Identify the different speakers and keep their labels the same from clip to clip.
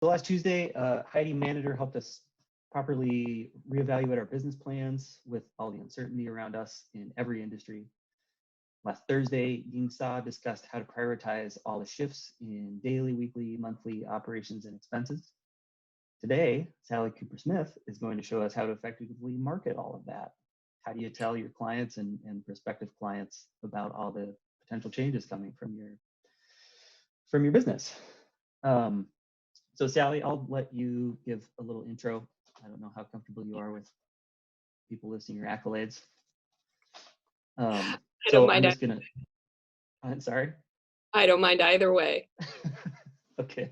Speaker 1: So last Tuesday, Heidi Manager helped us properly reevaluate our business plans with all the uncertainty around us in every industry. Last Thursday, Yingsa discussed how to prioritize all the shifts in daily, weekly, monthly operations and expenses. Today, Sally Cooper-Smith is going to show us how to effectively market all of that. How do you tell your clients and prospective clients about all the potential changes coming from your business? So Sally, I'll let you give a little intro. I don't know how comfortable you are with people listing your accolades. So I'm just gonna, I'm sorry?
Speaker 2: I don't mind either way.
Speaker 1: Okay,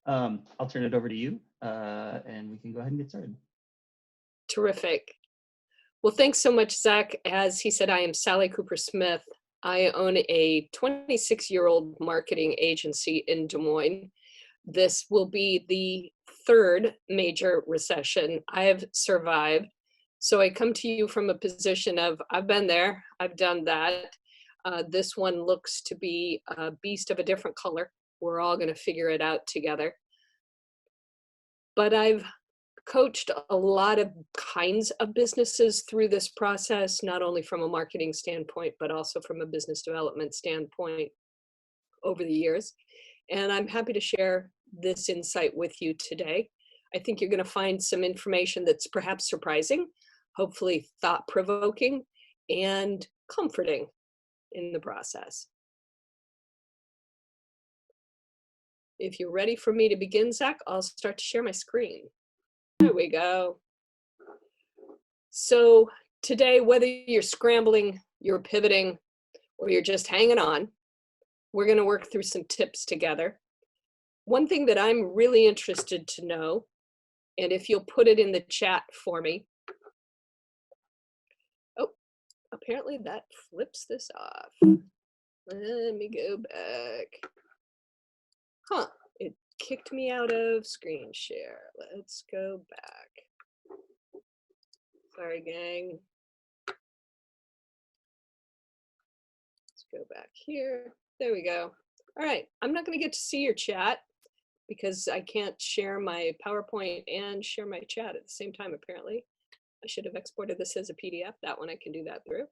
Speaker 1: I'll turn it over to you and we can go ahead and get started.
Speaker 2: Terrific. Well, thanks so much, Zach. As he said, I am Sally Cooper-Smith. I own a 26-year-old marketing agency in Des Moines. This will be the third major recession I have survived. So I come to you from a position of, I've been there, I've done that. This one looks to be a beast of a different color. We're all going to figure it out together. But I've coached a lot of kinds of businesses through this process, not only from a marketing standpoint, but also from a business development standpoint over the years. And I'm happy to share this insight with you today. I think you're going to find some information that's perhaps surprising, hopefully thought-provoking, and comforting in the process. If you're ready for me to begin, Zach, I'll start to share my screen. There we go. So today, whether you're scrambling, you're pivoting, or you're just hanging on, we're going to work through some tips together. One thing that I'm really interested to know, and if you'll put it in the chat for me. Oh, apparently that flips this off. Let me go back. Huh, it kicked me out of screen share. Let's go back. Sorry, gang. Let's go back here. There we go. All right, I'm not going to get to see your chat because I can't share my PowerPoint and share my chat at the same time, apparently. I should have exported this as a PDF. That one I can do that through.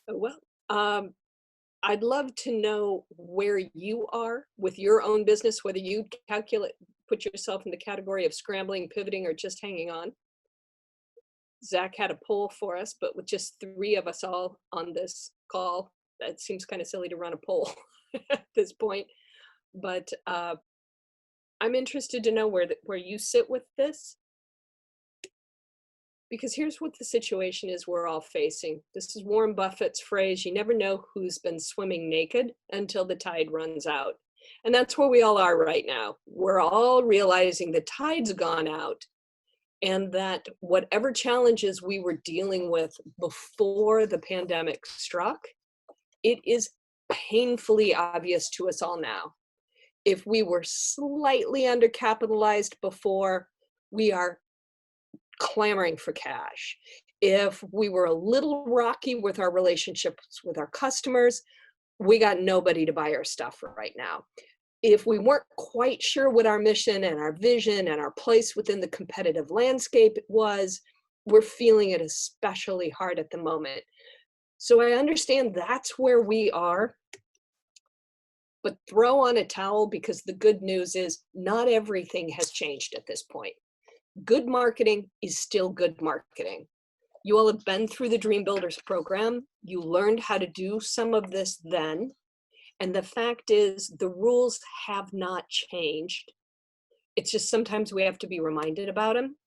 Speaker 2: Oh, well. I'd love to know where you are with your own business, whether you put yourself in the category of scrambling, pivoting, or just hanging on. Zach had a poll for us, but with just 3 of us all on this call, that seems kind of silly to run a poll at this point. But I'm interested to know where you sit with this. Because here's what the situation is we're all facing. This is Warren Buffett's phrase, you never know who's been swimming naked until the tide runs out. And that's where we all are right now. We're all realizing the tide's gone out and that whatever challenges we were dealing with before the pandemic struck, it is painfully obvious to us all now. If we were slightly undercapitalized before, we are clamoring for cash. If we were a little rocky with our relationships with our customers, we got nobody to buy our stuff right now. If we weren't quite sure what our mission and our vision and our place within the competitive landscape was, we're feeling it especially hard at the moment. So I understand that's where we are, but throw on a towel because the good news is not everything has changed at this point. Good marketing is still good marketing. You all have been through the DreamBuilders program. You learned how to do some of this then. And the fact is the rules have not changed. It's just sometimes we have to be reminded about them.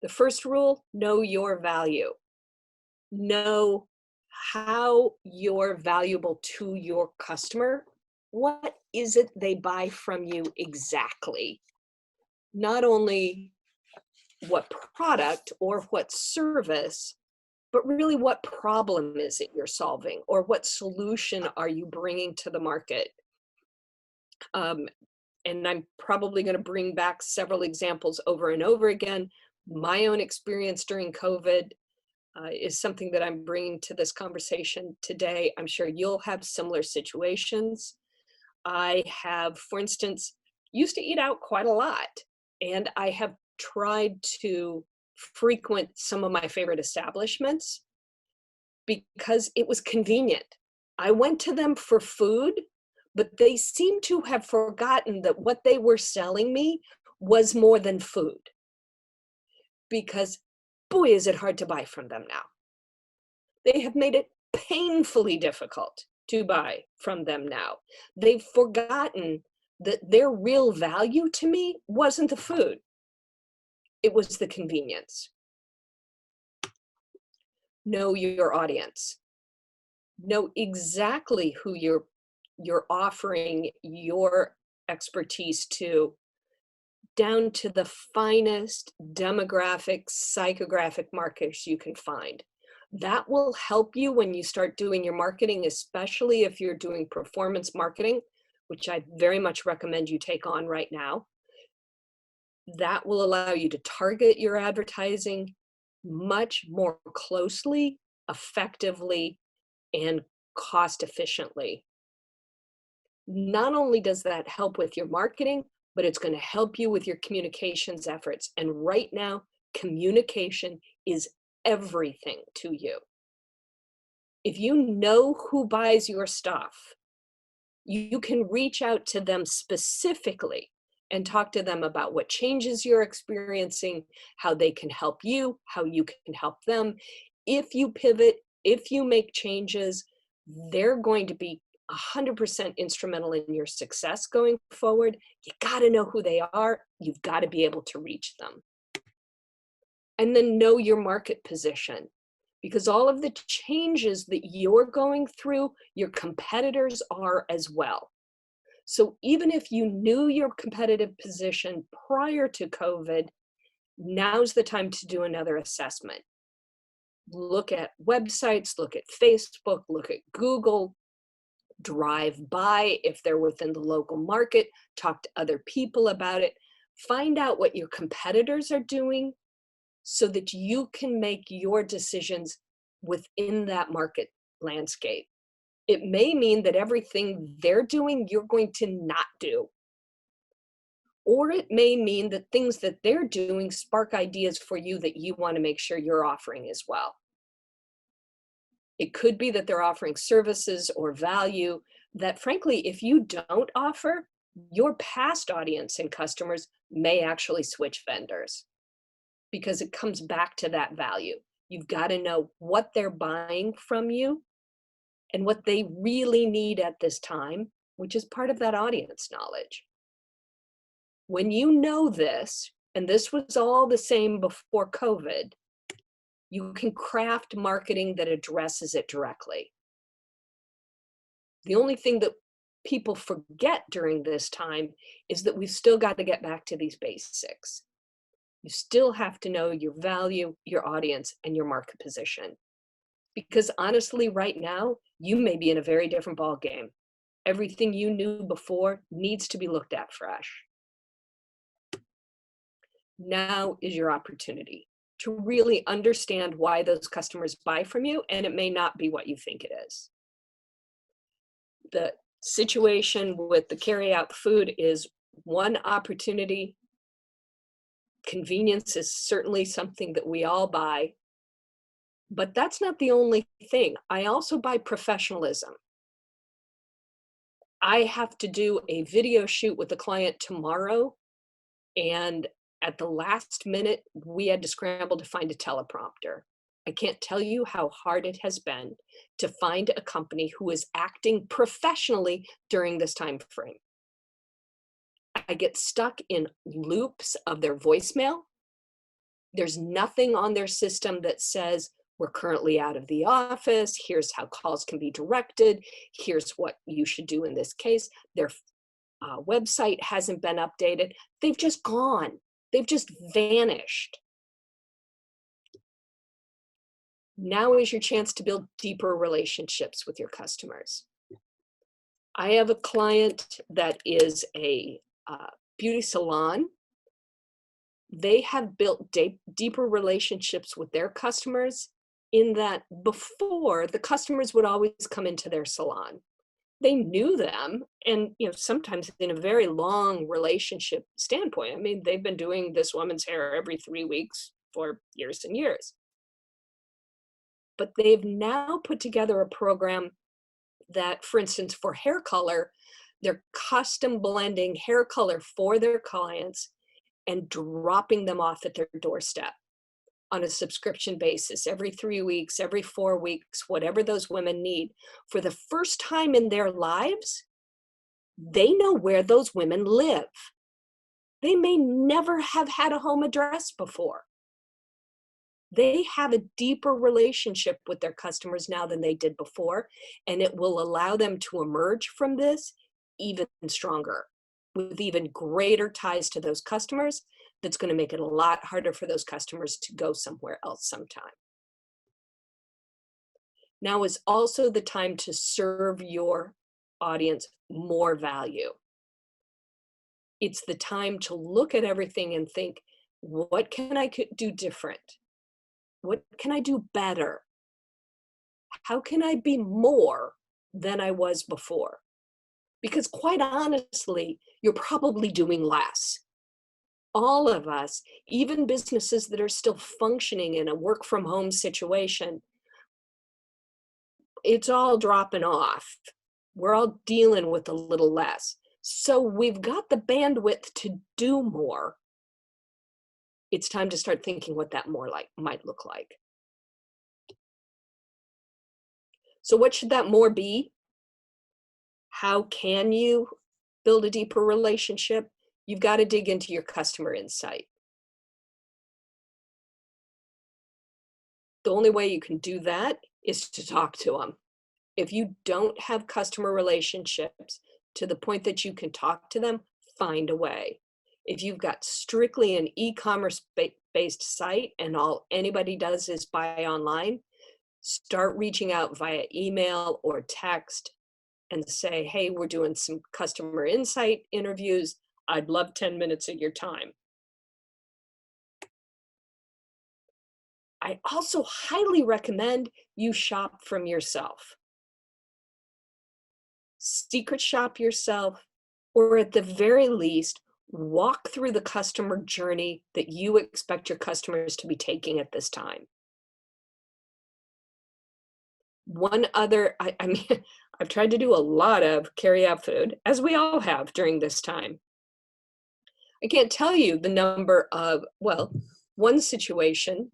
Speaker 2: The first rule, know your value. Know how you're valuable to your customer. What is it they buy from you exactly? Not only what product or what service, but really what problem is it you're solving or what solution are you bringing to the market? And I'm probably going to bring back several examples over and over again. My own experience during COVID is something that I'm bringing to this conversation today. I'm sure you'll have similar situations. I have, for instance, used to eat out quite a lot, and I have tried to frequent some of my favorite establishments because it was convenient. I went to them for food, but they seem to have forgotten that what they were selling me was more than food, because boy, is it hard to buy from them now. They have made it painfully difficult to buy from them now. They've forgotten that their real value to me wasn't the food, it was the convenience. Know your audience. Know exactly who you're offering your expertise to, down to the finest demographic, psychographic markers you can find. That will help you when you start doing your marketing, especially if you're doing performance marketing, which I very much recommend you take on right now. That will allow you to target your advertising much more closely, effectively, and cost efficiently. Not only does that help with your marketing, but it's going to help you with your communications efforts. And right now, communication is everything to you. If you know who buys your stuff, you can reach out to them specifically and talk to them about what changes you're experiencing, how they can help you, how you can help them. If you pivot, if you make changes, they're going to be 100% instrumental in your success going forward. You got to know who they are. You've got to be able to reach them. And then know your market position, because all of the changes that you're going through, your competitors are as well. So even if you knew your competitive position prior to COVID, now's the time to do another assessment. Look at websites, look at Facebook, look at Google, drive by if they're within the local market, talk to other people about it, find out what your competitors are doing so that you can make your decisions within that market landscape. It may mean that everything they're doing, you're going to not do. Or it may mean that things that they're doing spark ideas for you that you want to make sure you're offering as well. It could be that they're offering services or value that, frankly, if you don't offer, your past audience and customers may actually switch vendors, because it comes back to that value. You've got to know what they're buying from you and what they really need at this time, which is part of that audience knowledge. When you know this, and this was all the same before COVID, you can craft marketing that addresses it directly. The only thing that people forget during this time is that we've still got to get back to these basics. You still have to know your value, your audience, and your market position. Because honestly, right now, you may be in a very different ballgame. Everything you knew before needs to be looked at fresh. Now is your opportunity to really understand why those customers buy from you, and it may not be what you think it is. The situation with the carry-out food is one opportunity. Convenience is certainly something that we all buy, but that's not the only thing. I also buy professionalism. I have to do a video shoot with a client tomorrow, and at the last minute, we had to scramble to find a teleprompter. I can't tell you how hard it has been to find a company who is acting professionally during this time frame. I get stuck in loops of their voicemail. There's nothing on their system that says, we're currently out of the office, here's how calls can be directed, here's what you should do in this case. Their website hasn't been updated. They've just gone. They've just vanished. Now is your chance to build deeper relationships with your customers. I have a client that is a beauty salon. They have built deeper relationships with their customers, in that before, the customers would always come into their salon. They knew them, and, sometimes in a very long relationship standpoint. I mean, they've been doing this woman's hair every 3 weeks for years and years. But they've now put together a program that, for instance, for hair color, they're custom blending hair color for their clients and dropping them off at their doorstep on a subscription basis every 3 weeks, every 4 weeks, whatever those women need. For the first time in their lives, they know where those women live. They may never have had a home address before. They have a deeper relationship with their customers now than they did before, and it will allow them to emerge from this even stronger, with even greater ties to those customers. That's going to make it a lot harder for those customers to go somewhere else sometime. Now is also the time to serve your audience more value. It's the time to look at everything and think, what can I do different? What can I do better? How can I be more than I was before? Because quite honestly, you're probably doing less. All of us, even businesses that are still functioning in a work from home situation, it's all dropping off. We're all dealing with a little less. So we've got the bandwidth to do more. It's time to start thinking what that more might look like. So what should that more be? How can you build a deeper relationship? You've got to dig into your customer insight. The only way you can do that is to talk to them. If you don't have customer relationships to the point that you can talk to them, find a way. If you've got strictly an e-commerce based site and all anybody does is buy online, start reaching out via email or text and say, hey, we're doing some customer insight interviews. I'd love 10 minutes of your time. I also highly recommend you shop from yourself. Secret shop yourself, or at the very least, walk through the customer journey that you expect your customers to be taking at this time. One other, I mean, I've tried to do a lot of carry out food, as we all have during this time. I can't tell you the number of, well, one situation,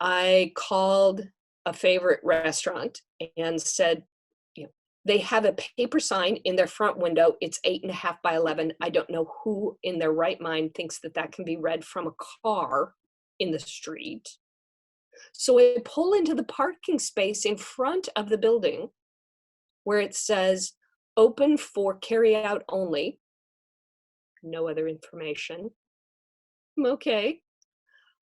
Speaker 2: I called a favorite restaurant and said, they have a paper sign in their front window. It's 8.5 by 11. I don't know who in their right mind thinks that that can be read from a car in the street. So I pull into the parking space in front of the building where it says open for carry out only. No other information. Okay.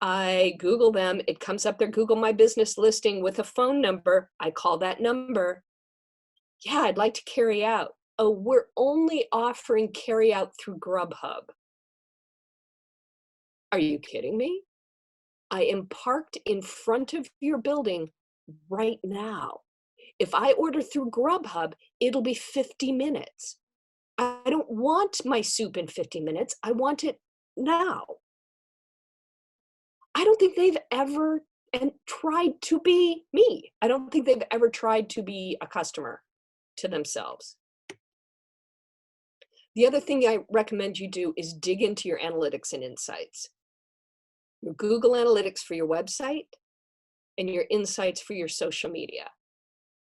Speaker 2: I Google them. It comes up there, Google My Business listing with a phone number. I call that number. Yeah, I'd like to carry out. Oh, we're only offering carry out through Grubhub. Are you kidding me? I am parked in front of your building right now. If I order through Grubhub, it'll be 50 minutes. I don't want my soup in 50 minutes. I want it now. I don't think they've ever tried to be me. I don't think they've ever tried to be a customer to themselves. The other thing I recommend you do is dig into your analytics and insights. Your Google Analytics for your website and your insights for your social media.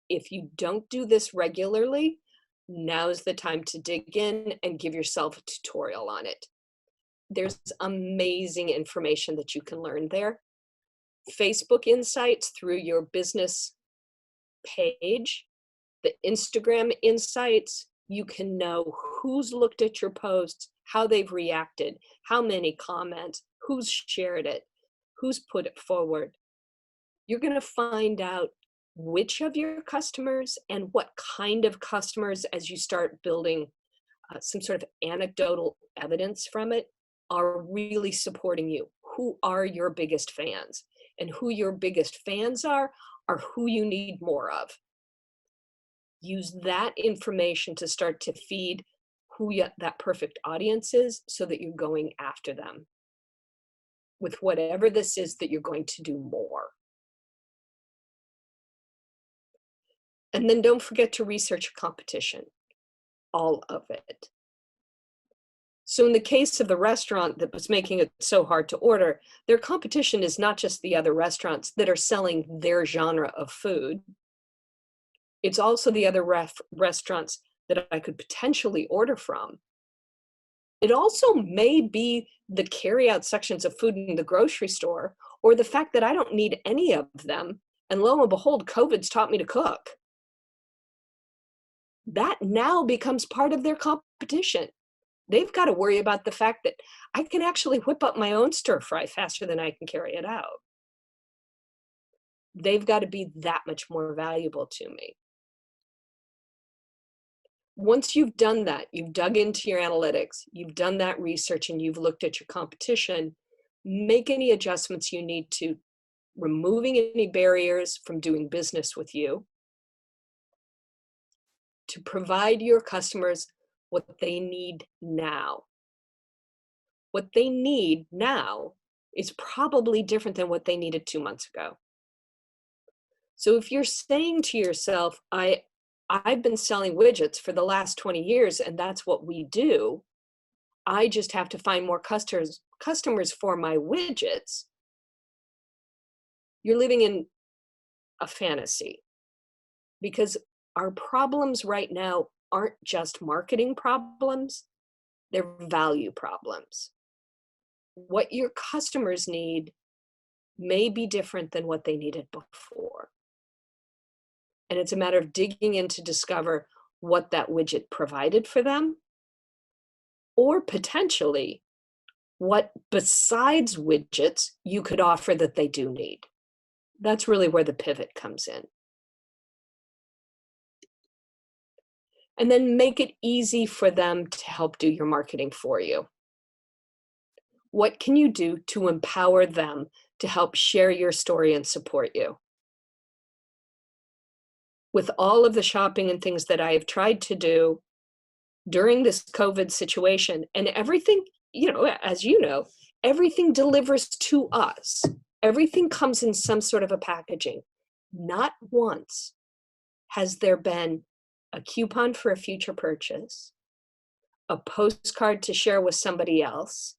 Speaker 2: If you don't do this regularly, now's the time to dig in and give yourself a tutorial on it. There's amazing information that you can learn there. Facebook insights through your business page, the Instagram insights, you can know who's looked at your posts, how they've reacted, how many comments, who's shared it, who's put it forward. You're going to find out which of your customers and what kind of customers, as you start building some sort of anecdotal evidence from it, are really supporting you. Who are your biggest fans? And who your biggest fans are who you need more of. Use that information to start to feed who that perfect audience is so that you're going after them with whatever this is that you're going to do more. And then don't forget to research your competition, all of it. So in the case of the restaurant that was making it so hard to order, their competition is not just the other restaurants that are selling their genre of food. It's also the other restaurants that I could potentially order from. It also may be the carryout sections of food in the grocery store, or the fact that I don't need any of them. And lo and behold, COVID's taught me to cook. That now becomes part of their competition. They've got to worry about the fact that I can actually whip up my own stir fry faster than I can carry it out. They've got to be that much more valuable to me. Once you've done that, you've dug into your analytics, you've done that research, and you've looked at your competition, make any adjustments you need to, removing any barriers from doing business with you, to provide your customers what they need now. What they need now is probably different than what they needed 2 months ago. So if you're saying to yourself, I've been selling widgets for the last 20 years and that's what we do, I just have to find more customers for my widgets, you're living in a fantasy. Because our problems right now aren't just marketing problems, they're value problems. What your customers need may be different than what they needed before. And it's a matter of digging in to discover what that widget provided for them, or potentially what besides widgets you could offer that they do need. That's really where the pivot comes in. And then make it easy for them to help do your marketing for you. What can you do to empower them to help share your story and support you? With all of the shopping and things that I have tried to do during this COVID situation, and everything, as you know, everything delivers to us. Everything comes in some sort of a packaging. Not once has there been a coupon for a future purchase, a postcard to share with somebody else,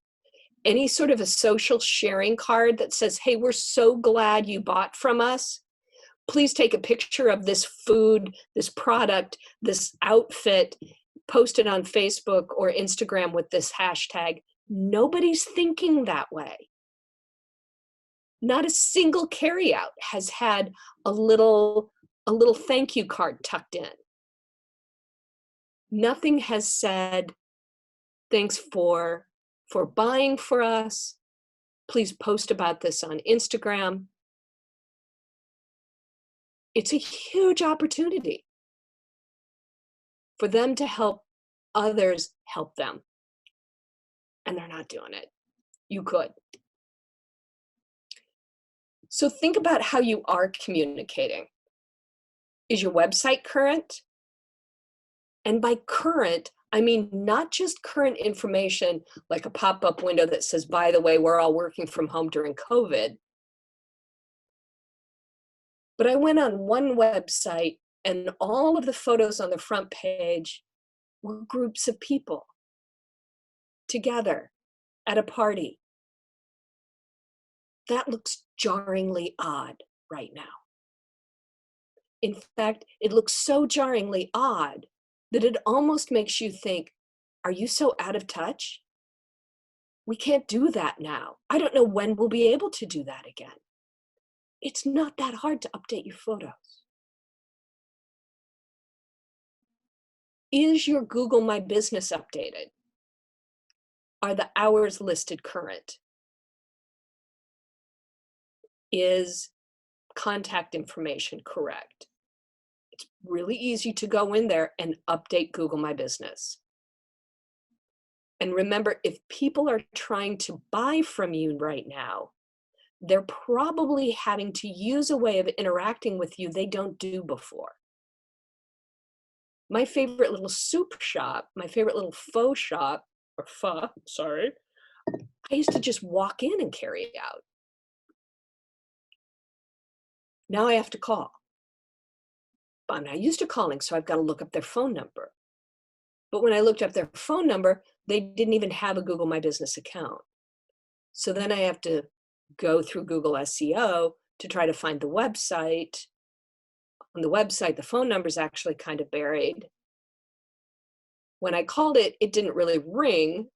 Speaker 2: any sort of a social sharing card that says, hey, we're so glad you bought from us. Please take a picture of this food, this product, this outfit, post it on Facebook or Instagram with this hashtag. Nobody's thinking that way. Not a single carryout has had a little thank you card tucked in. Nothing has said, thanks for buying for us. Please post about this on Instagram. It's a huge opportunity for them to help others help them. And they're not doing it. You could. So think about how you are communicating. Is your website current? And by current, I mean not just current information like a pop-up window that says, by the way, we're all working from home during COVID. But I went on one website and all of the photos on the front page were groups of people together at a party. That looks jarringly odd right now. In fact, it looks so jarringly odd that it almost makes you think, are you so out of touch? We can't do that now. I don't know when we'll be able to do that again. It's not that hard to update your photos. Is your Google My Business updated? Are the hours listed current? Is contact information correct? It's really easy to go in there and update Google My Business. And remember, if people are trying to buy from you right now, they're probably having to use a way of interacting with you they don't do before. My favorite little soup shop, my favorite little faux shop, or pho, sorry, I used to just walk in and carry it out. Now I have to call. I'm not used to calling, so I've got to look up their phone number. But when I looked up their phone number, they didn't even have a Google My Business account. So then I have to go through Google SEO to try to find the website. On the website, the phone number is actually kind of buried. When I called it, it didn't really ring.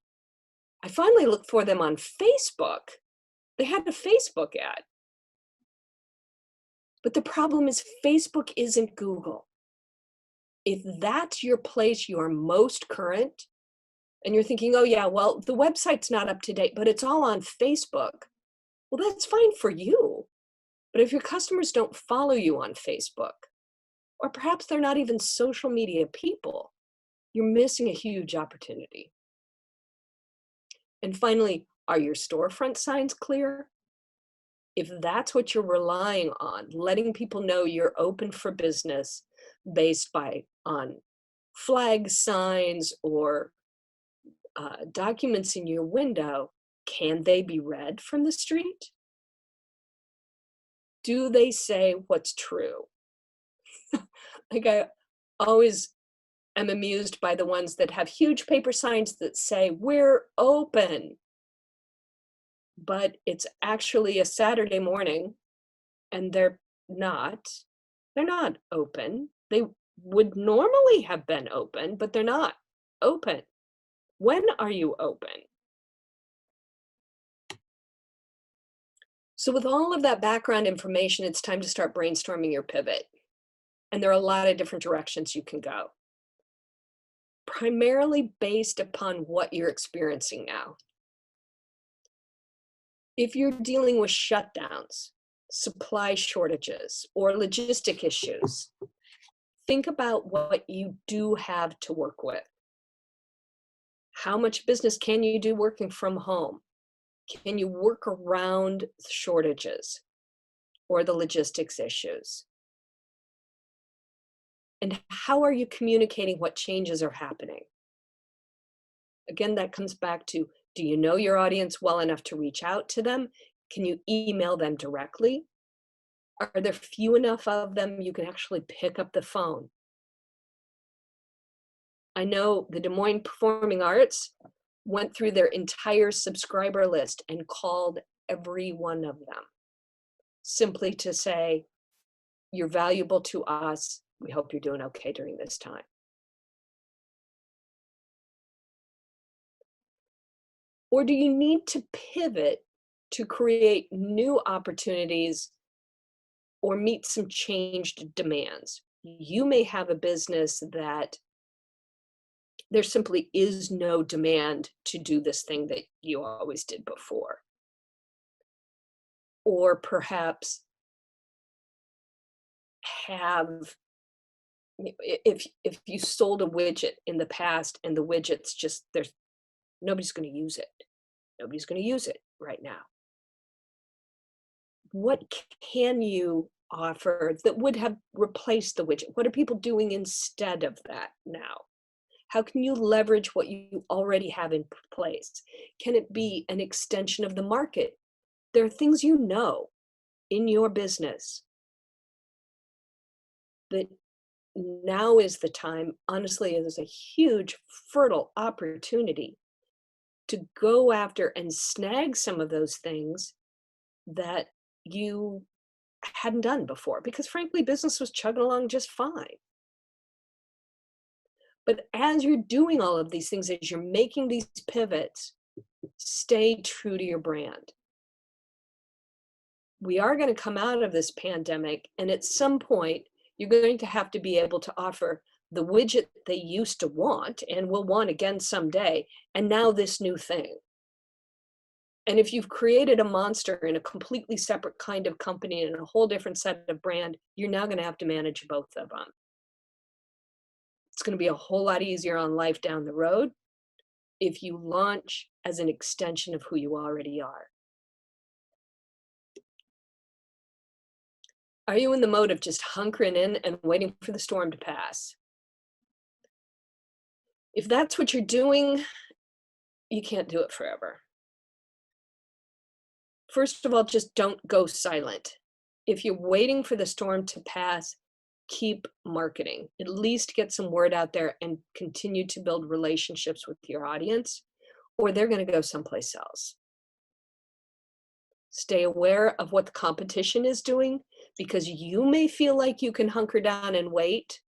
Speaker 2: I finally looked for them on Facebook. They had a Facebook ad. But the problem is Facebook isn't Google. If that's your place, you are most current, and you're thinking, oh yeah, well, the website's not up to date, but it's all on Facebook. Well, that's fine for you. But if your customers don't follow you on Facebook, or perhaps they're not even social media people, you're missing a huge opportunity. And finally, are your storefront signs clear? If that's what you're relying on, letting people know you're open for business based on flag signs or documents in your window, can they be read from the street? Do they say what's true? Like, I always am amused by the ones that have huge paper signs that say, "We're open," but it's actually a Saturday morning and not. They're not open. They would normally have been open, but they're not open. When are you open? So with all of that background information, it's time to start brainstorming your pivot. And there are a lot of different directions you can go, primarily based upon what you're experiencing now. If you're dealing with shutdowns, supply shortages, or logistic issues, think about what you do have to work with. How much business can you do working from home? Can you work around shortages or the logistics issues? And how are you communicating what changes are happening? Again, that comes back to, do you know your audience well enough to reach out to them? Can you email them directly? Are there few enough of them you can actually pick up the phone? I know the Des Moines Performing Arts went through their entire subscriber list and called every one of them, simply to say, you're valuable to us. We hope you're doing okay during this time. Or do you need to pivot to create new opportunities or meet some changed demands? You may have a business that there simply is no demand to do this thing that you always did before. Or perhaps have, if you sold a widget in the past and the widget's just, nobody's going to use it. Nobody's going to use it right now. What can you offer that would have replaced the widget? What are people doing instead of that now? How can you leverage what you already have in place? Can it be an extension of the market? There are things you know in your business that now is the time. Honestly, there's a huge fertile opportunity to go after and snag some of those things that you hadn't done before, because frankly, business was chugging along just fine. But as you're doing all of these things, as you're making these pivots, stay true to your brand. We are going to come out of this pandemic, and at some point, you're going to have to be able to offer the widget they used to want and will want again someday, and now this new thing. And if you've created a monster in a completely separate kind of company and a whole different set of brand, you're now going to have to manage both of them. It's going to be a whole lot easier on life down the road if you launch as an extension of who you already are. Are you in the mode of just hunkering in and waiting for the storm to pass? If that's what you're doing, you can't do it forever. First of all, just don't go silent. If you're waiting for the storm to pass, keep marketing. At least get some word out there and continue to build relationships with your audience, or they're going to go someplace else. Stay aware of what the competition is doing, because you may feel like you can hunker down and wait,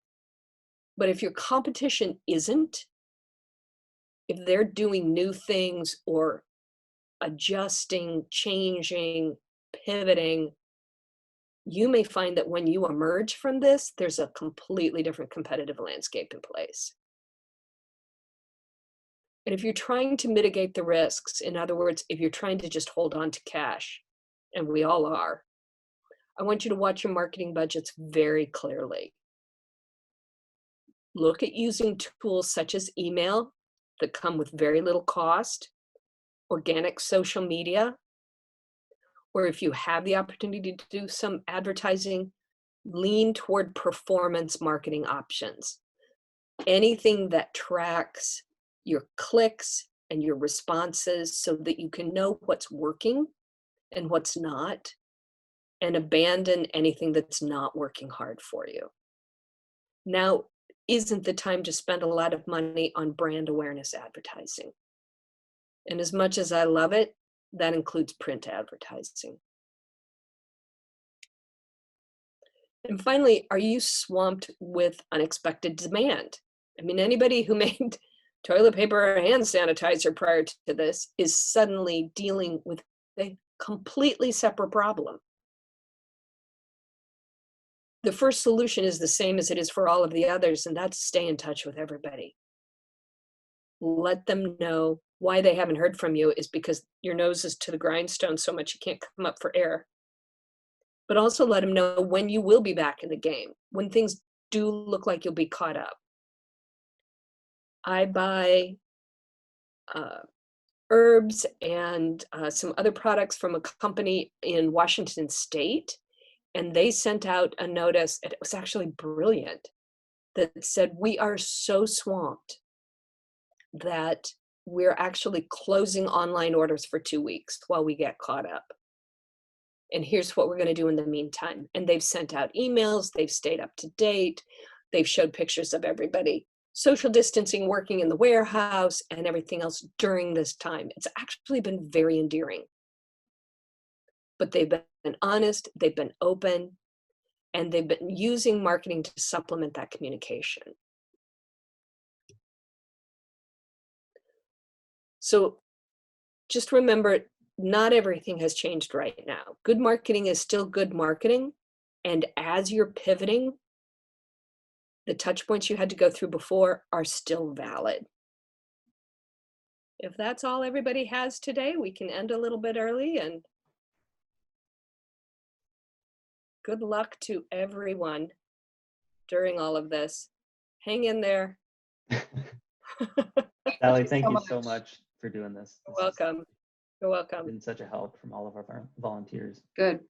Speaker 2: but if your competition isn't, if they're doing new things or adjusting, changing, pivoting, you may find that when you emerge from this, there's a completely different competitive landscape in place. And if you're trying to mitigate the risks, in other words, if you're trying to just hold on to cash, and we all are, I want you to watch your marketing budgets very clearly. Look at using tools such as email that come with very little cost, organic social media, or if you have the opportunity to do some advertising, lean toward performance marketing options. Anything that tracks your clicks and your responses so that you can know what's working and what's not, and abandon anything that's not working hard for you. Now isn't the time to spend a lot of money on brand awareness advertising. And as much as I love it, that includes print advertising. And finally, are you swamped with unexpected demand? I mean, anybody who made toilet paper or hand sanitizer prior to this is suddenly dealing with a completely separate problem. The first solution is the same as it is for all of the others, and that's stay in touch with everybody. Let them know why they haven't heard from you is because your nose is to the grindstone so much you can't come up for air. But also let them know when you will be back in the game, when things do look like you'll be caught up. I buy herbs and some other products from a company in Washington State, and they sent out a notice, and it was actually brilliant, that said, we are so swamped that we're actually closing online orders for 2 weeks while we get caught up. And here's what we're going to do in the meantime. And they've sent out emails, they've stayed up to date, they've showed pictures of everybody social distancing, working in the warehouse, and everything else during this time. It's actually been very endearing. But they've been honest, they've been open, and they've been using marketing to supplement that communication. So just remember, not everything has changed right now. Good marketing is still good marketing. And as you're pivoting, the touch points you had to go through before are still valid. If that's all everybody has today, we can end a little bit early, and good luck to everyone during all of this. Hang in there.
Speaker 1: Sally, thank you so much for doing this.
Speaker 2: You're welcome. You're welcome.
Speaker 1: Been such a help from all of our volunteers.
Speaker 2: Good.